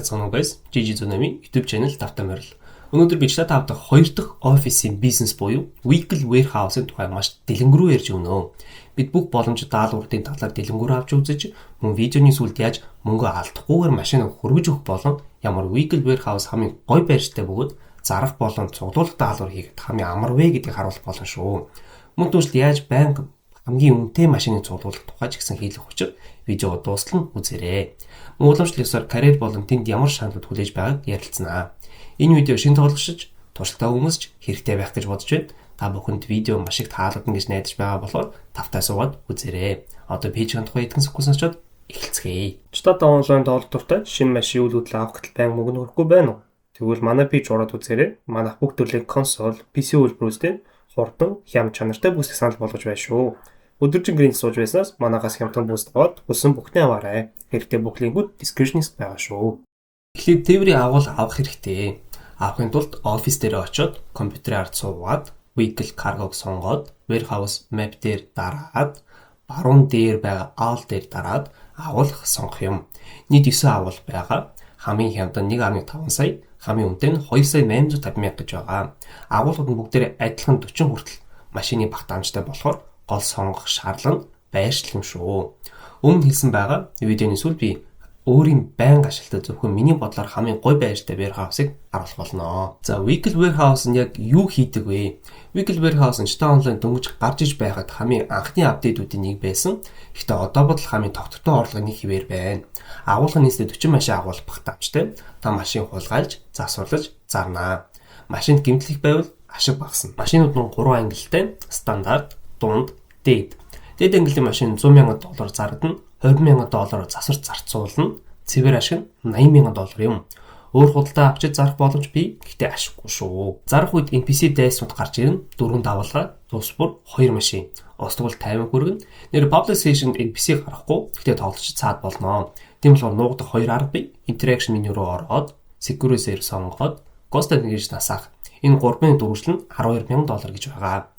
цаанаас Жижи Зунами YouTube channel давтан морил. Өнөөдөр би та тавдах 2 дахь офисын бизнес буюу Weekly Warehouse-ын тухай маш дэлгэрэнгүй ярьж өгнө. Бид бүх боломжит даалгаврын талаар дэлгэрэнгүй авч үзэж, мөн видеоны сүлд яаж мөнгө алдахгүйгээр машинаа хөргөж өгөх болон ямар Weekly Warehouse хамгийн гоё байртай бөгөөд зарах болон цуглуулах даалгавар хийхэд хамгийн амар вэ гэдгийг харуулах болно шүү. Мөн түүнчлэн яаж банк хамгийн үнэтэй машиныг цуглуулах тухай ч гэсэн хийх учир видео дуустал нь үзээрэй. Уламжлал ёсоор карьер болон тэнд ямар шаналууд хүлээж байгааг ярилцсанаа. Энэ видео шинэ тоглогчч, туршлагатай хүмүүсч хэрэгтэй байх гэж бодож байна. Та бүхэнд видео маш их таалагдана гэж найдаж байгаа болохоор тавтай суугаад үзээрэй. Одоо пэйжийн тухай итгэн сүхгүйсэн очоод эхэлцгээе. Штат онлайн доолдортой шинэ машин үйл хөдлөл авах гэтэл банк мөнгө өрөхгүй байна уу? Тэгвэл манай пэйж ороод үзээрэй. Манайх бүх төрлийн консол, PC үйлдвэрүүдтэй хурдан, хям чанартай бүсийг санал болгож байна шүү. Өдөржин гэрийн сууж байснаас манайхаас хямдхан бүст аваад хүссэн бүхнээ аваарай. Хэрэгтэй бүх линкүүд description-д байгаа шүү. Эхлээд тээврийн агуул авах хэрэгтэй. Авахын тулд офис дээр очиод компьютерээр суугаад Weekly Cargo-г сонгоод Warehouse map дээр дараад баруун дээр байгаа all дээр дараад агуулах сонгох юм. Нийт 9 агуул байгаа. Хамгийн хямдхан 1.5 сая, хамгийн үнэтэй нь 2 сая 850 мянга гэж байгаа. Агуулгууд нь бүгдээрээ адилхан 40 хүртэл машины багтаамжтай болохоор гол сонгох шаардлага нь байршил юм шүү. Өмнө хэлсэн байгаа видеоны сүүл би өөрийн байнга ашигладаг зөвхөн миний бодлоор хамгийн гоё байртай warehouse-ыг харуулах болно. За Weekly Warehouse нь яг юу хийдэг вэ? Weekly Warehouse нь Штат онлайн дөнгөж гарч иж байхад хамгийн анхны апдейтүүдийн нэг байсан. Гэхдээ одоо бодол хамгийн тогтвортой орлогын хэвээр байна. Агуулгын нийслэл 40 машин агуулах багтаамжтай. Та машин хулгайлж, засварлаж, зарнаа. Машинд гэмтлэх байвал ашиг багасна. Машинууд нь 3 ангилалтай: стандарт, дунд, дээд. Дээд ангиллын машин $100,000 зардана, $20,000 засварч зарцуулна. Цэвэр ашиг нь $80,000 юм. Өөр худалдаа авчид зарах боломж бий, гэхдээ ашиггүй шүү. Зарах үед NPC дайснууд гарч ирнэ. 4 давалгаа, тус бүр 2 машин. Остгол 50 хүргэн. Нэр public station NPC гарахгүй, гэхдээ тоглолч цаад болно. Тийм болохоор нуугдах 2 арга бий. Interaction menu руу ороод, security-сээр сонгоод, ghost navigation асаах. Энэ 3-ын дөрвөлжил нь $12,000 гэж байгаа.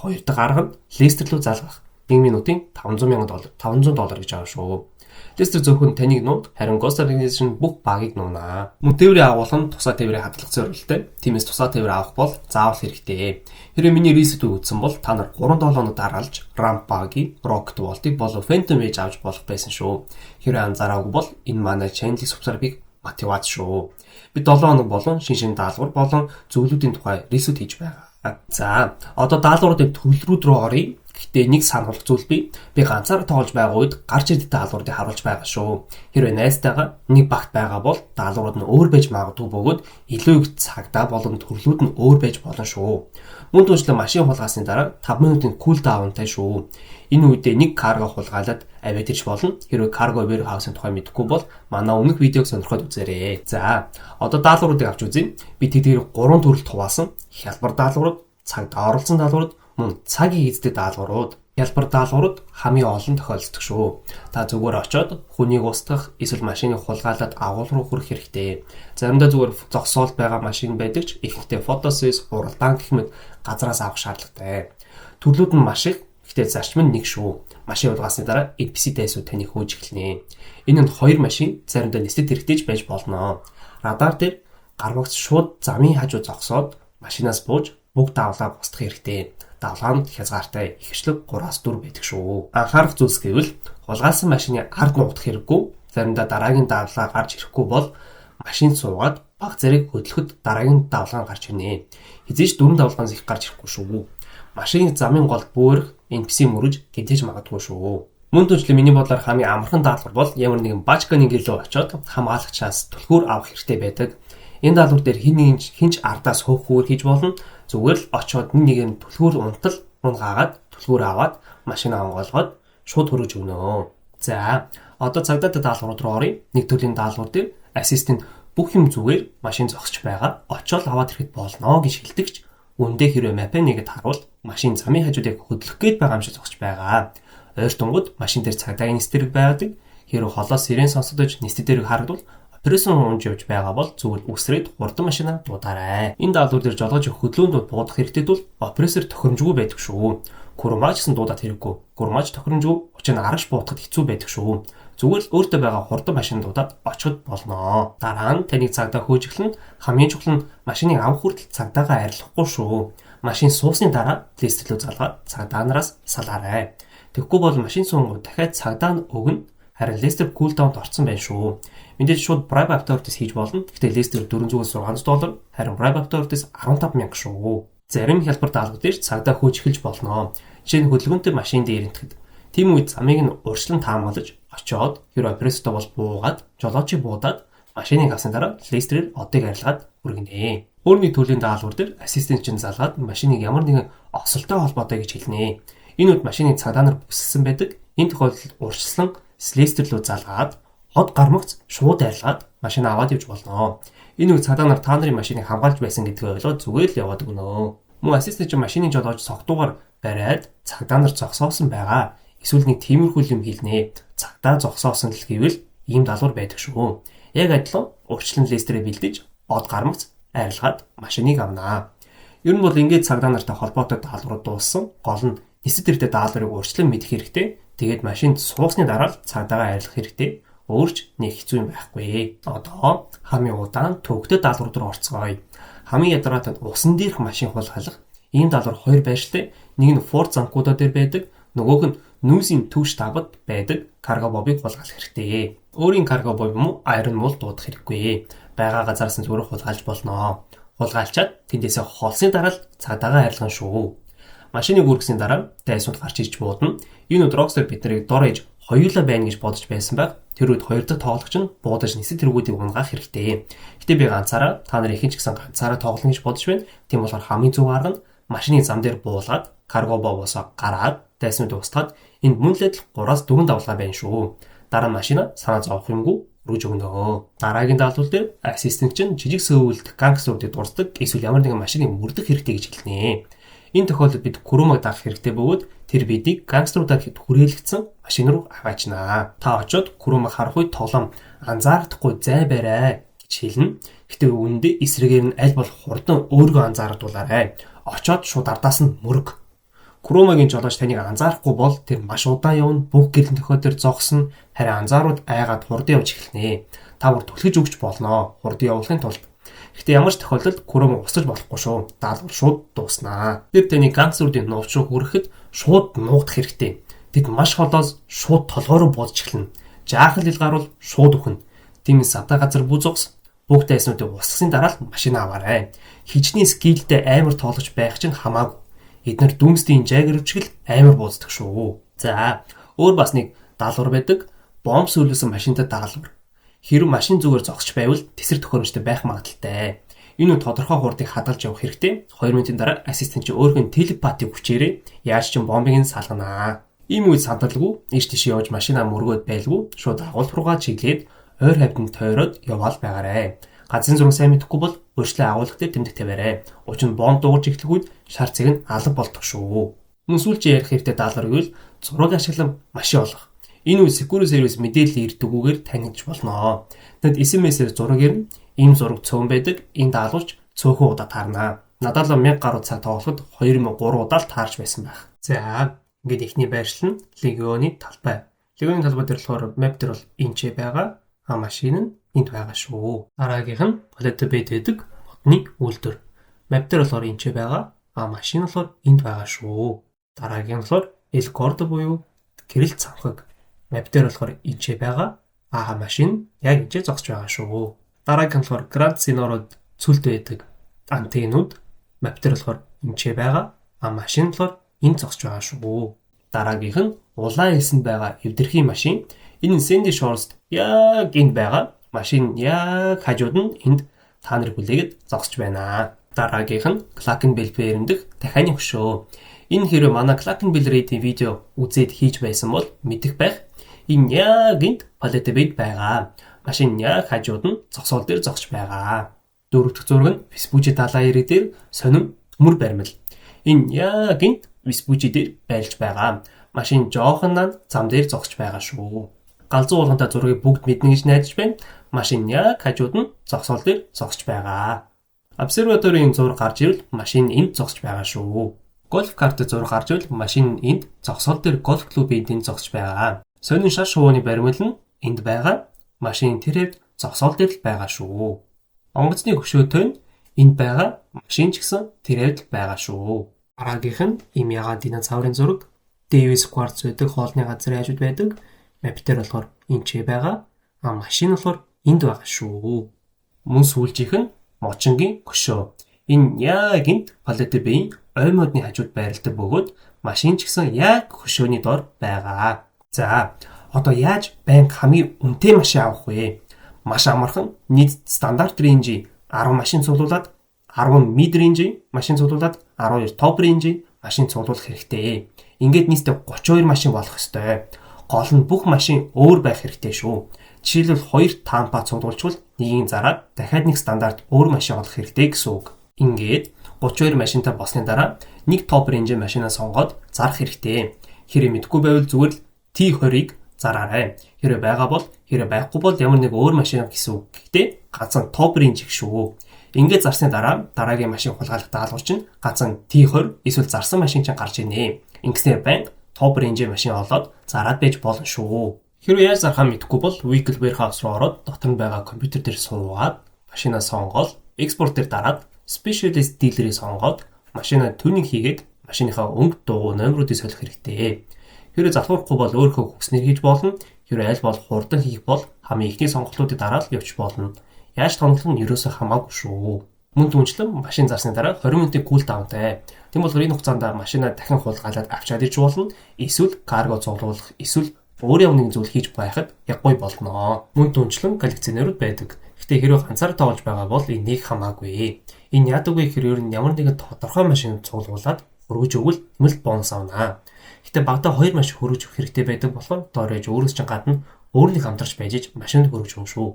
2 дахь арга нь Lester руу залгах. 1 минутын $500,000 $500 гэж авах шүү. Lester зөвхөн таныг нууд, харин Ghost Navigation бүх багийг нуунаа. Мөн тээврийн агуулга нь тусаа тээврийн хадгалах зорилттой. Тиймээс тусаа тээвэр авах бол заавал хэрэгтэй. Хэрэв миний reset үзсэн бол та нар 3 долоонд дараалж Ramp багийг, Rocket Vault-ыг болон Phantom Edge авч болох байсан шүү. Хэрэв анзаараагүй бол энэ манай channel-ийг subscribe-ийг мотивац шүү. Бид 7 хоног болон шинэ даалгавар болон зөвлөдийн тухай reset хийж байгаа. За, одоо даалгавруудын төлрүүд рүү оръё. Гэхдээ нэг сануулгах зүйл би ганцаараа тоглож байгаа үед гарч ирдэг даалгавруудыг харуулж байгаа шүү. Хэрвээ найзтайгаа нэг багт байгаа бол даалгаврууд нь өөр байж магадгүй бөгөөд илүү их цагдаа болон төрлүүд нь өөр байж болно шүү. Мөн түншлэн машин хулгаасны дараа 5 минутын кул даунтай шүү. Энэ үедээ нэг карго хулгайлаад аваад ирж болно. Хэрвээ карго warehouse-ын тухай мэдэхгүй бол манай өмнөх видеог сонирхоод үзээрэй. За, одоо даалгавруудыг авч үзье. Би тэдгээр 3 төрөлд хуваасан. Хялбар даалгаврууд, цагдаа оролцсон даалгаврууд, мөн цагийг эздэг даалгаврууд. Хялбар даалгаврууд хамгийн олон тохиолддог шүү. Та зүгээр очоод хүнийг устгах, эсвэл машиныг хулгайлаад агуул руу хүрэх хэрэгтэй. Заримдаа зүгээр зогсоол байгаа машин байдаг ч ихэнхдээ фотосес, уралдаан гэх мэт газраас авах шаардлагатай. Төрлүүд нь маш их, гэхдээ зарчим нь нэг шүү. Машин хулгаасны дараа NPC дайсууд таныг хөөж эхэлнэ. Энэ нь 2 машин заримдаа нэстэд хэрэгтэйж байж болно. Радар дээр гарвагч шууд замын хажуу зогсоод машинаас бууж бүгд давлаа бусдах хэрэгтэй. Давлаанд хязгаартай ихшлэг 3-4 байдаг шүү. Анхаарах зүйлс гэвэл хулгайлсан машины ард нугдах хэрэггүй. Заримдаа дараагийн давлаа гарч ирэхгүй бол машин суугаад баг зэрэг хөдлөхөд дараагийн давлгаа гарч ирнэ. Хизээч 4 давлгаанаас их гарч ирэхгүй шүү. Машиныг замын голд бөөрөх, NPC мөрөж гинтэж магадгүй шүү. Мөн түнчлэн миний бодлоор хамгийн амархан даалгавар бол ямар нэгэн бачканы гэлөө очоод хамгаалагчаас түлхүүр авах хэрэгтэй байдаг. Энэ даалгавар дээр хинч ардаас хөөхүүр хийж болно. Зүгээр л очоод нэг түлхүүр унтал гаагаад түлхүүр аваад машинаа онгоолгоод шууд хөрөж өгнө. За, одоо цагдаатай даалгаврууд руу оръё. Нэг төрлийн даалгавар дээр ассистент бүх юм зүгээр машин зогсож байгаа. Очоод аваад ирэхэд болно гэж хэлдэгч үндэ хэрвээ мапыг нэгэд харуул машин замын хажуудыг хөдлөх гээд байгаа юм шиг зогсож байгаа. Ойр тунгууд машин дээр цагдаагийн нисдэг байдаг. Хэрвээ холоос сирен сонсогдож нисдэг дээрийг харагдвал операцийн унж явж байгаа бол зүгээр үсрээд хурдан машинаа дуудаарай. Энэ даалгавар дээр жолооч хөдөлгөөнд буудах хэрэгтэй бол оператор тохиромжгүй байдаг шүү. Курмаа гэсэн дуудаад хэрэггүй. Курмаач тохиромжгүй учир нь арагш буутахад хэцүү байдаг шүү. Зүгээр л өөртөө байгаа хурдан машин дуудаад очиход болно. Дараа нь таныг цагдаа хөөжиглөн хамгийн чухал нь машиныг авах хүртэл цагдаагаа арилгахгүй шүү. Машин суусны дараа листер рүү залгаад цагдаа нараас салаарай. Тэгэхгүй бол машин суунгууд дахиад цагдаа нь өгнө. Харин листер кулдаунд орсон байна шүү. Мэдээж шууд bribe authorities хийж болно. Гэхдээ листер $400 харин bribe authorities 15,000 шүү. Зарим хялбар даалгавар дээр цагдаа хөөж эхэлж болно. Жишээ нь хөдөлгөөнтэй машин дээр энтгэхэд тийм үед замыг нь урьдчилан таамаглаж очоод хэрэв оператортой бол буугаад жолоочийг буудаад машиныг авсан дараа листерээр одыг арилгаад үргэнэ. Өөр нэг төрлийн даалгавар дээр ассистент чинь залгаад машиныг ямар нэгэн осолтой холбоотой гэж хэлнэ. Энэ үед машиныг цагдаа нар бүсэлсэн байдаг. Энэ тохиолдолд урьдчилан листер рүү залгаад од гармагц шууд арилгаад машин аваад явж болно. Энэ үед цагдаа нар та нарын машиныг хамгаалж байсан гэдгийг ойлгоод зүгээр л яваад өгнө. Мөн ассистент чинь машины жолооч согтуугаар бариад цагдаа нар зогсоосон байгаа. Эсвэл нэг тиймэрхүү юм хэлнэ. Цагдаа зогсоосон л гэвэл ийм даалгавар байдаг шүү. Яг адилхан урьдчилан листерээ бэлдэж од гармагц арилгаад машиныг авнаа. Ер нь бол ингээд цагдаа нартай холбоотой даалгаврууд дууссан. Гол нь нисэд ирдэг даалгаврыг урьдчилан мэдэх хэрэгтэй. Тэгээд машинд суусны дараа л цагдаагаа арилгах хэрэгтэй. Өөрч нэг хэцүү юм байхгүй. Одоо хамгийн удаан төвөгтэй даалгавар руу орцгоё. Хамгийн ядраатад усан дээрх машин хулгайлах ийм даалгавар хоёр байршилтай. Нэг нь Ford Zancudo дээр байдаг, нөгөөх нь Newsy түүш тавд байдаг карго бобыг хулгайлах хэрэгтэй. Өөрийн карго боб юм уу Iron Mold дуудах хэрэггүй. Бага газараас нь зүгээр хулгайлж болно. Хулгайлчаад тэндээсээ холсны дараа л цагдаагаа арилгана шүү. Машиныг үргэсний дараа дайсууд гарч ирж буудана. Энэ өдөр Rockstar биднийг дор ээж хоёулаа байна гэж бодож байсан баг. Тэр үед хоёр дахь тоглогч нь буудаж нисэд тэргүүдийг унгаах хэрэгтэй. Гэтэ би ганцаараа та нар ихэнх ч гэсэн ганцаараа тоглоно гэж бодож байна. Тийм болохоор хамгийн зөв арга нь машины зам дээр буулгаад карго бобосоо гараад дайснууд устгаад энд мөн л адил 3-4 давлгаа байна шүү. Дараа нь машина санаа зовох юмгүй рүүж өгнө. Дараагийн даалгавар дээр ассистент чинь жижиг сөөвөлт гангстеруудыг дурсдаг эсвэл ямар нэгэн машиныг мөрдөх хэрэгтэй гэж хэлнэ. Энэ тохиолдолд бид Курумаг даах хэрэгтэй бөгөөд тэр бидийг гангстеруудаар хүрээлэгдсэн машин руу аваачнаа. Та очоод Курумаг харах үед тоглоом анзаардахгүй зай барай гэж хэлнэ. Гэтэ үүндээ эсрэгээр нь аль болох хурдан өөрийгөө анзааруулаарай. Очоод шууд ардаас нь мөрөг. Курумагийн жолооч таныг анзаарахгүй бол тэр маш удаан явна, бүх гэрэл төхөө дээр зогсно, харин анзаарууд айгаад хурдан явж эхэлнэ. Та бүр түлхэж өгч болно хурдан явуулахын тулд. Гэхдээ ямар ч тохиолдолд Курумаг устгаж болохгүй шүү. Даалгавар шууд дууснаа. Тэр таны гангстеруудын нууц руу хүрэхэд шууд нуугдах хэрэгтэй. Тэд маш холоос шууд толгой руу буудаж эхэлнэ. Жаахан ил гарвал шууд өхнө. Тиймээс савта газар бүү зогс. Бүх дайснуудыг устгасны дараа л машина аваарай. Хичнээн скилтэй амар тоологч байх чинь хамаагүй. Эдгээр Doomsday-ийн жаагэрвчгэл амар бууддаг шүү. За, өөр бас нэг даалгавар байдаг. Бомб сүлээсэн машинтай даалгавар. Хэрэв машин зүгээр зогсож байвал тесрэг төхөөрөмжтэй байх магадaltaй. Энэ нь тодорхой хурдыг хадгалж явах хэрэгтэй. 2 минутын дараа ассистент чи өөрхөн телепатик хүчээрээ яаж ч бомбыг нь салганаа. Ийм үед сандалгүй ийш тийш явж машинаа мөргөөд байлгүй шууд агуулт руугаа чиглээд ойр хавьд нь тойроод яваал байгаарэ. Газрын зураг сайн мэдэхгүй бол өөрчлөө агуулгах дээр тэмдэг тавиарай. Учир нь бомб дуугарч эхлэх үед шар цэг нь алга болдог шүү. Мөн сүүлчийн ярих хэрэгтэй даалгавар гэвэл зураг ашиглан машин олгох. Энэ үед security service мэдээлэл ирдэггүйгээр танигдж болно. Тэгэд SMS-ээр зураг ирнэ. Ийм зураг цөөн байдаг. Энэ даалгаварч цөөхөн удаа таарна. Надад л 1000 гаруй цаг тоглоход 2003 удаа л таарч байсан байх. За, ингээд ихний байршил нь Legioны талбай. Legioны талбай дээр болохоор map дээр бол энэ ч байгаа. Машин нь энд байгаа шүү. Дараагийнх нь Palette Bay гэдэг модны үйлдвэр. Map дээр болохоор энэ ч байгаа. Машин болохоор энд байгаа шүү. Дараагийн нь болохоор El Cordo буюу гэрэл цамхаг. Map дээр болохоор энэ ч байгаа. Машин яг энэ зогсож байгаа шүү. Дараагийн нь болохоор Grand Senor-од цүлд байдаг антеннууд. Map дээр болохоор энэ ч байгаа. Машин болохоор энд зогсож байгаа шүү. Дараагийнх нь улаан хэлсэнд байгаа эвдэрхийн машин. Энэ нь Sandy Shores яг энд байгаа. Машин яг хажууд нь энд та нар хүлээгээд зогсож байна. Дараагийнх нь Clackenbell бэрэмдэх дахианы хөшөө. Энэ хэрэв манай Clackenbell Raid-ийн видео үзээд хийж байсан бол мэдэх байх. Энэ яг энд Palette Bay байгаа. Машин яг хажууд нь зогсоол дээр зогсож байгаа. Дөрөв дэх зураг нь Vespucci далайн ирэг дээр сонин төмөр баримл. Энэ яг энд Vespucci дээр байлж байгаа. Машин жоохон зам дээр зогсож байгаа шүү. Галзуу уулгантай зургийг бүгд мэднэ гэж найдаж байна. Машин яг хажууд нь зогсоол дээр зогсож байгаа. Обсерваторийн зураг гарч ирвэл машин энд зогсож байгаа шүү. Гольф карт зураг гарч ивэл машин нь энд зогсоол дээр гольф клубын тэнд зогсож байгаа. Сонин шар шувууны баримл нь энд байгаа. Машин тэр хэвд зогсоол дээр л байгаа шүү. Онгоцны хөшөөтэй нь энд байгаа. Машин ч гэсэн тэр хэвд л байгаа шүү. Дараагийнх нь им ягаад динозаврын зураг. Дэвис кварц байдаг хоолны газрын хажууд байдаг. Мап дээр болохоор энэ ч байгаа. Машин болохоор энд байгаа шүү. Мөн сүүлжийнх нь мочингийн хөшөө. Энэ яг энд палетэ бийн ой модны хажууд байрладаг бөгөөд машин ч гэсэн яг хөшөөний дор байгаа. За, одоо яаж банк хамгийн үнэтэй машин авах вэ? Маш амархан нийт стандарт рейнжийн 10 машин цуглуулад 10 mid рейнжийн машин цуглуулад 12 топ рейнжийн машин цуглуулах хэрэгтэй. Ингээд нийтдээ 32 машин болох ёстой. Гол нь бүх машин өөр байх хэрэгтэй шүү. Жишээлбэл 2 тампа цуглуулчвал нэгийг зараад дахиад нэг стандарт өөр машин олох хэрэгтэй гэсэн үг. Ингээд 32 машинтай болсны дараа нэг топ рейнжийн машинаа сонгоод зарах хэрэгтэй. Хэрэг мэдгүй байвал зүгээр л T20-ыг зараарай. Хэрэг байгаа бол хэрэг байхгүй бол ямар нэг өөр машин гэсэн үг. Гэхдээ ганцхан топ рейнж их шүү. Ингээд зарсны дараа дараагийн машин хулгайлах даалгавар чинь ганцхан T20 эсвэл зарсан машин чинь гарч ирнэ. Ингэснээр банк топ рейнжийн машин олоод зараад байж болно шүү. Хэрвээ яаж зарахаа мэдэхгүй бол Vehicle Warehouse руу ороод дотор нь байгаа компьютер дээр суугаад машинаа сонгоод экспорт дээр дараад Specialist Dealer-ыг сонгоод машинаа tuning хийгээд машиныхаа өнгө дуу номеруудыг солих хэрэгтэй. Хэрвээ залхуурахгүй бол өөрийнхөө хүснээр хийж болно. Хэрвээ аль бол хурдан хийх бол хамгийн ихний сонголтуудыг дараад явж болно. Яаж тоглох нь ерөөсөө хамаагүй шүү. Мөн түнчлэн машин зарсны дараа 20 минутын кул даунтай. Тийм болохоор энэ хугацаанд машинаа дахин хулгайлаад авчаад иж болно. Эсвэл карго цуглуулах, эсвэл өөр юм нэг зүйл хийж байхад яггүй болно. Мөн түнчлэн коллекционерууд байдаг. Гэтэ хэрвээ ганцаар тоглож байгаа бол энийг хамаагүй. Энэ яадаг вэ гэхээр ер нь ямар нэгэн тодорхой машин цуглуулад хөргөж өгвөл нэмэлт бонус авнаа. Гэтэ багада 2 машин хөргөж өгөх хэрэгтэй байдаг болохоор доорож өөрөөс чинь гадна өөр нэг хамтарч байж машинд хөргөж өгнө шүү.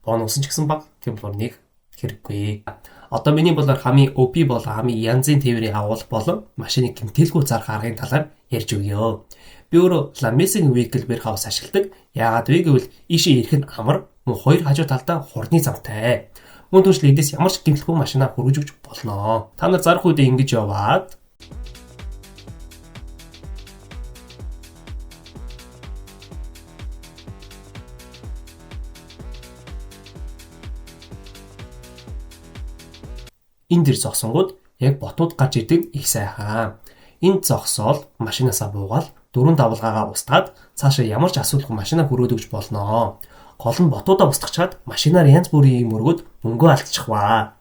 Бонус нь ч гэсэн баг. Тийм болохоор нэг хэрэггүй. Одоо миний болоор хамгийн OP бол хамгийн янзын тээврийн агуулга болон машиныг гэмтэлгүй зарах аргын талаар ярьж өгье. Би өөрөө Lamessing Vehicle Warehouse ашигладаг. Яагаад вэ гэвэл ийшээ ирэх нь амар, мөн хоёр хажуу талдаа хурдны замтай. Мөн түншлээ эдээс ямар ч гэмтэлгүй машинаа хөргөж өгч болно. Та нар зарах үедээ ингэж яваад энэ дэр зогсонгууд яг ботууд гарч идэг их сайхан. Энд зогсоол машинаасаа буугаад 4 давлгаагаа устгаад цаашаа ямар ч асуудалгүй машинаа хөрөөд өгч болно. Гол нь ботуудаа устгачаад машинаар янз бүрийн юм өргөд мөнгөө алдчих ваа.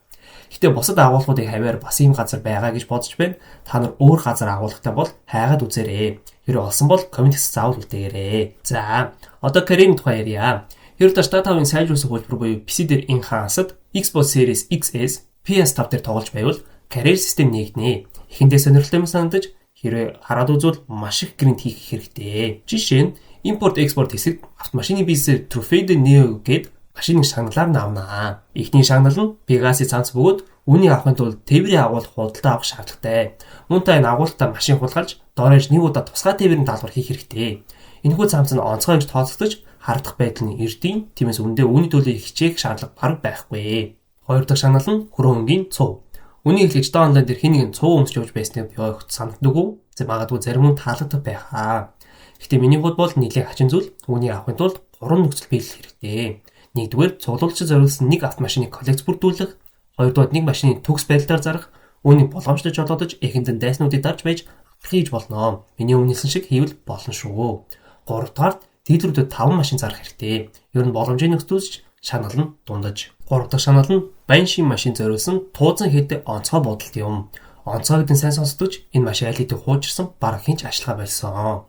Гэтэ бусад агуулгуудыг хавьяар бас ийм газар байгаа гэж бодож байна. Та нар өөр газар агуулгатай бол хайгаад үзээрэй. Хэрэг олсон бол комментс заавал үлдээгээрэй. За, одоо Карийн тухай ярья. Хэрэг та Data5-ын сайжруулсан хөлбөр буюу PC дээр Enhanced Xbox Series XS PS5 дээр тоглож байвал Career систем нэгнэ. Эхэндээ сонирхолтой юм санагдаж хэрэг хараад үзвэл маш их гринд хийх хэрэгтэй. Жишээ нь import export хэсэгт автомашины бизнесээр Truffaut Neo гээд машины шагналаар навнаа. Эхний шагнал нь Pegasus цамц бөгөөд үүнийг авахын тулд тээврийн агуулга худалдаа авах шаардлагатай. Мөн та энэ агуулгатаа машин хулгайлж доорож нэг удаа тусгай тээврийн даалгавар хийх хэрэгтэй. Энэхүү цамц нь онцгой гэж тооцогдож хардах байдал нь эрдэм. Тиймээс үүндээ үүний төлөө хичээх шаардлага бараг байхгүй. Хоёр дахь шагнал нь хөрөнгөний цув. Үнийг хэлж та онлайн дээр хэнийг цув өмсч явж байсныг явах санагддаг уу? Зөв магадгүй зарим нь таалагддаг байхаа. Гэхдээ миний хувьд бол нийлээ хачин зүйл үүнийг авахын тулд 3 нөхцөл биелэх хэрэгтэй. Нэгдүгээр цуглуулж зориулсан нэг автомашиныг коллекц бүрдүүлэх, хоёрдугаар нэг машины төгс байдлаар зарах, үүнийг болгоомжтой жолоодож эхэндэн дайснуудыг дарж байж хийж болно. Миний өмнөсөн шиг хийвэл болно шүү. Гуравдугаар дийлрүүдэд 5 машин зарах хэрэгтэй. Ер нь боломжийн нөхцөлж шанал нь дундаж. 3 дахь шанал нь баян шин машин зориулсан тууцан хэд онцгой бодолт юм. Онцгой гэдэг нь сайн сонсдогч энэ машин аль хэдийн хуучирсан баг хинч ашиглаа байсан.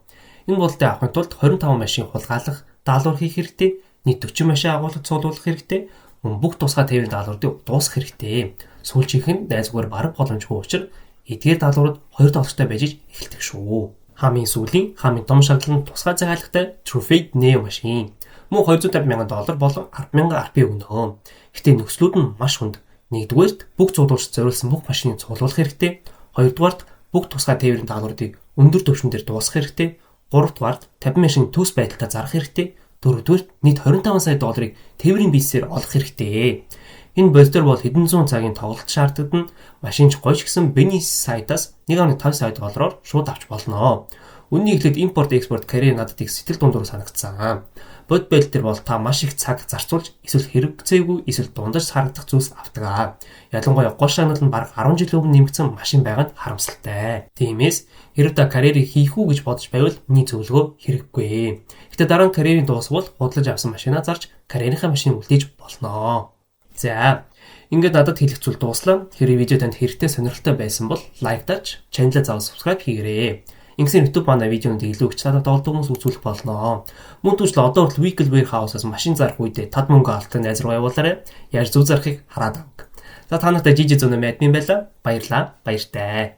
Энэ бололтыг авахын тулд 25 машин хулгайлах даалгавар хийх хэрэгтэй. Нийт 40 машин агуулга цуглуулах хэрэгтэй. Мөн бүх тусгай тээврийн даалгаврыг дуусгах хэрэгтэй. Сүүлчийнх нь найзгүйгээр бараг боломжгүй учраас эдгээр даалгаврууд 2 доллартай байж эхэлдэг шүү. Хамгийн сүүлийн хамгийн том шагнал нь тусгай захиалгатай Truffaut Neo машин. Мөн $250,000 болон 10,000 RP өгнө. Гэтэ нөхцлүүд нь маш хүнд. Нэгдүгээрт бүх цуглуулж зориулсан бүх машиныг цуглуулах хэрэгтэй. Хоёрдугаарт бүх тусгай тээврийн даалгаврыг өндөр түвшиндээр дуусгах хэрэгтэй. Гуравдугаарт 50 машин төс байдалтай зарах хэрэгтэй. Дөрөвдүгээрт нийт $25 сая тээврийн бизнесээр олох хэрэгтэй. Энэ болтер бол хэдэн зуун цагийн тоглолт шаарддаг нь машинч гойч гэсэн Benny's сайтаас 1.5 сая доллараар шууд авч болно. Үнний эхлээд импорт экспорт карьер надад их сэтгэл дундуур санагдсан. Бод болтер бол та маш их цаг зарцуулж эсвэл хэрэгцээгүй эсвэл дундаж харагдах зүйлс авдаг. Ялангуяа гол шагнал нь бараг 10 жилийн өмнө нэмэгдсэн машин байгаа нь харамсалтай. Тиймээс хэрэг та карьерийг хийх үү гэж бодож байвал миний зөвлөгөө хэрэггүй. Гэтэ дараа нь карьерийн дуусвал худалдаж авсан машинаа зарж карьерийнхаа машиныг үлдээж болно. За ингээд надад хэлэх зүйл дууслаа. Хэрэг видео танд хэрэгтэй сонирхолтой байсан бол лайктаач, чаналаа заавал subscribe хийгээрэй. Ингэсэн YouTube манай видеонд илүү их чадвар тоглох үзүүлэх болно. Мөн түүнчлээ одоо хүртэл Weekly Warehouse-аас машин зарах үедээ тод мөнгө олох найз руу явуулаарай. Яаж зүү зарахыг хараад авах. За та нартай жижиг зүүн админ байла. Баярлалаа. Баяртай.